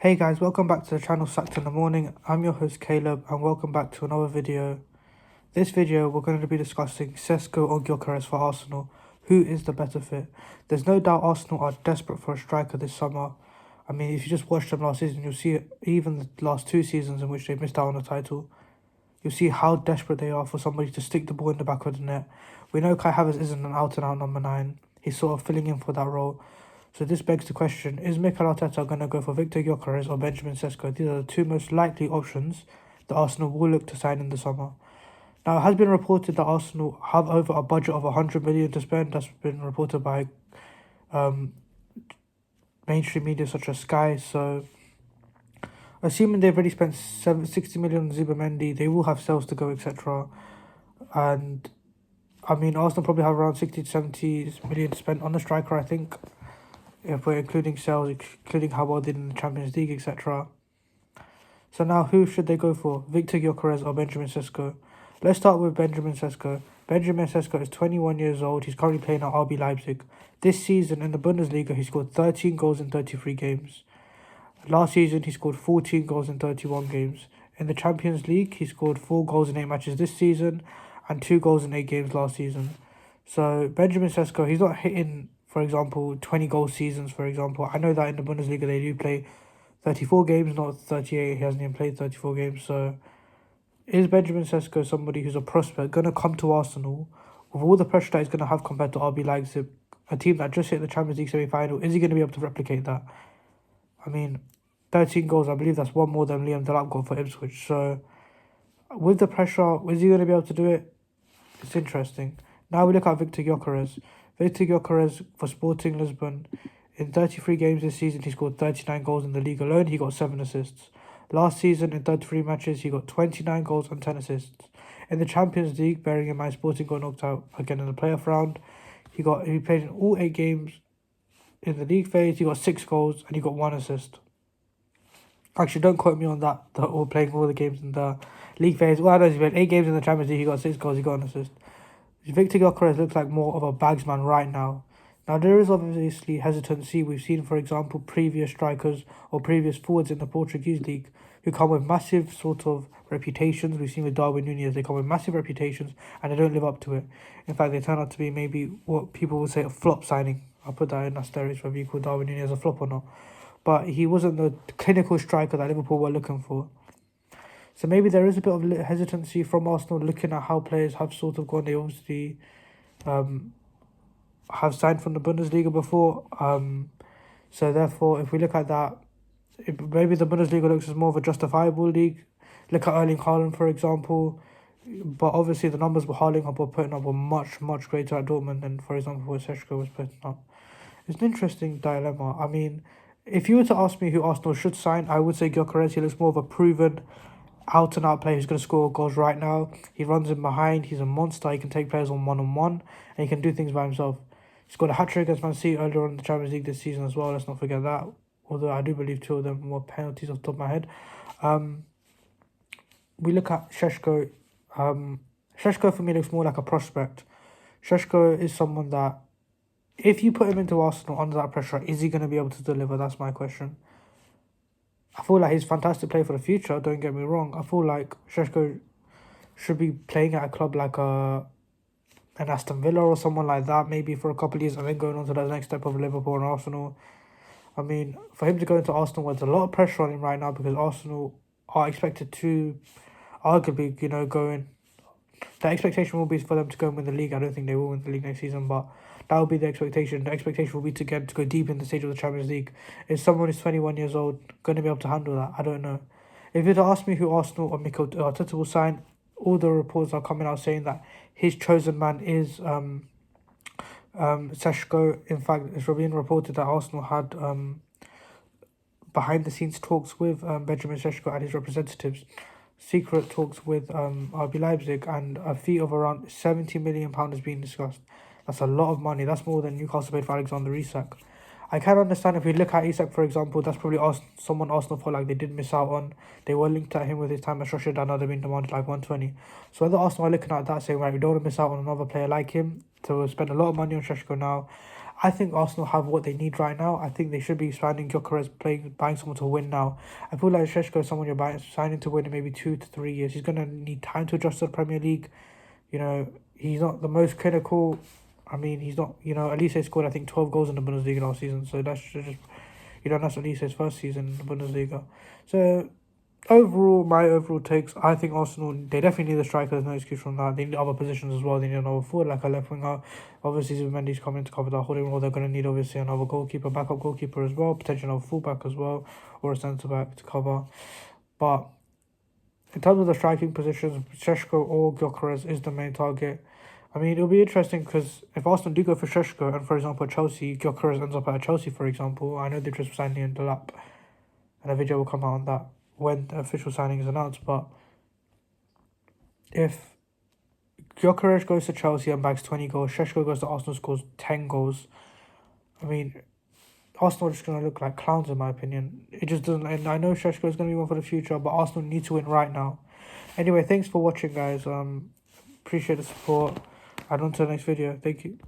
Hey guys, welcome back to the channel Sacked in the Morning. I'm your host Caleb and welcome back to another video. This video we're going to be discussing Sesko or Gyokeres for Arsenal. Who is the better fit? There's no doubt Arsenal are desperate for a striker this summer. I mean, if you just watched them last season, you'll see even the last two seasons in which they missed out on the title. You'll see how desperate they are for somebody to stick the ball in the back of the net. We know Kai Havertz isn't an out-and-out number 9. He's sort of filling in for that role. So this begs the question, is Mikel Arteta going to go for Victor Gyokeres or Benjamin Sesko? These are the two most likely options that Arsenal will look to sign in the summer. Now, it has been reported that Arsenal have over a budget of 100 million to spend. That's been reported by mainstream media such as Sky. So, assuming they've already spent 60 million on Zubimendi, they will have sales to go, etc. And, I mean, Arsenal probably have around 60 to 70 million spent on the striker, I think. If we're including sales, including how well they did in the Champions League, etc. So now, who should they go for? Victor Gyokeres or Benjamin Sesko? Let's start with Benjamin Sesko. Benjamin Sesko is 21 years old. He's currently playing at RB Leipzig. This season in the Bundesliga, he scored 13 goals in 33 games. Last season, he scored 14 goals in 31 games. In the Champions League, he scored 4 goals in 8 matches this season and 2 goals in 8 games last season. So Benjamin Sesko, he's not hitting, for example, 20 goal seasons, for example. I know that in the Bundesliga they do play 34 games, not 38. He hasn't even played 34 games. So is Benjamin Sesko somebody who's a prospect going to come to Arsenal with all the pressure that he's going to have compared to RB Leipzig, a team that just hit the Champions League semi-final? Is he going to be able to replicate that? I mean, 13 goals, I believe that's one more than Liam Delap got for Ipswich. So with the pressure, is he going to be able to do it? It's interesting. Now we look at Victor Gyokeres. Victor Gyokeres for Sporting Lisbon. In 33 games this season, he scored 39 goals in the league alone. He got 7 assists. Last season, in 33 matches, he got 29 goals and 10 assists. In the Champions League, bearing in mind Sporting got knocked out again in the playoff round, he played in all 8 games. In the league phase, he got 6 goals and he got 1 assist. Actually, don't quote me on that, or playing all the games in the league phase. Well, I know he played 8 games in the Champions League, he got 6 goals, he got an assist. Victor Gyokeres looks like more of a bagsman right now. Now, there is obviously hesitancy. We've seen, for example, previous strikers or previous forwards in the Portuguese league who come with massive sort of reputations. We've seen with Darwin Núñez, they come with massive reputations and they don't live up to it. In fact, they turn out to be maybe what people would say a flop signing. I'll put that in asterisks whether you call Darwin Núñez a flop or not. But he wasn't the clinical striker that Liverpool were looking for. So maybe there is a bit of hesitancy from Arsenal looking at how players have sort of gone. They obviously have signed from the Bundesliga before. So therefore, if we look at that, maybe the Bundesliga looks as more of a justifiable league. Look at Erling Haaland, for example. But obviously the numbers Haaland were putting up were much, much greater at Dortmund than, for example, what Sesko was putting up. It's an interesting dilemma. I mean, if you were to ask me who Arsenal should sign, I would say Gyokeres. He looks more of a proven out-and-out player who's going to score goals right now. He runs in behind. He's a monster. He can take players on one-on-one, and he can do things by himself. He scored a hat-trick against Man City earlier on in the Champions League this season as well. Let's not forget that. Although I do believe 2 of them were penalties off the top of my head. We look at Sesko. Sesko for me looks more like a prospect. Sesko is someone that, if you put him into Arsenal under that pressure, is he going to be able to deliver? That's my question. I feel like he's a fantastic player for the future, don't get me wrong. I feel like Sesko should be playing at a club like an Aston Villa or someone like that, maybe for a couple of years, and then going on to the next step of Liverpool and Arsenal. I mean, for him to go into Arsenal, there's a lot of pressure on him right now because Arsenal are expected to arguably, go in. The expectation will be for them to go and win the league. I don't think they will win the league next season, but that will be the expectation. The expectation will be to go deep in the stage of the Champions League. Is someone who's 21 years old going to be able to handle that? I don't know. If you'd ask me who Arsenal or Mikel Arteta will sign, all the reports are coming out saying that his chosen man is Sesko. In fact, it's being reported that Arsenal had behind-the-scenes talks with Benjamin Sesko and his representatives. Secret talks with RB Leipzig, and a fee of around £70 million is being discussed. That's a lot of money. That's more than Newcastle paid for Alexander Isak. I can understand if we look at Isak, for example, that's probably someone Arsenal felt like they did miss out on. They were linked at him with his time at Sociedad, now they've been demanded like 120. So whether Arsenal are looking at that saying, right, we don't want to miss out on another player like him, so we'll spend a lot of money on Sesko now, I think Arsenal have what they need right now. I think they should be signing Gyokeres, buying someone to win now. I feel like Sesko is someone signing to win in maybe 2 to 3 years. He's gonna need time to adjust to the Premier League. You know, he's not the most clinical. I mean, he's not. You know, Elise scored I think 12 goals in the Bundesliga last season, so that's just that's Elise's first season in the Bundesliga. So overall, my overall takes, I think Arsenal, they definitely need a striker, there's no excuse from that. They need other positions as well. They need another forward, like a left winger. Obviously, Zubimendi's coming to cover that holding role. They're going to need, obviously, another goalkeeper, backup goalkeeper as well, potentially another fullback as well, or a centre-back to cover. But in terms of the striking positions, Sesko or Gyokeres is the main target. I mean, it'll be interesting because if Arsenal do go for Sesko and, for example, Chelsea, Gyokeres ends up at Chelsea, for example, I know they just signed in the lap, and a video will come out on that when the official signing is announced. But if Gyokeres goes to Chelsea and bags 20 goals, Sesko goes to Arsenal, scores 10 goals, I mean, Arsenal are just going to look like clowns, in my opinion. It just doesn't. And I know Sesko is going to be one for the future, but Arsenal need to win right now. Anyway, thanks for watching, guys. Appreciate the support. And on to the next video. Thank you.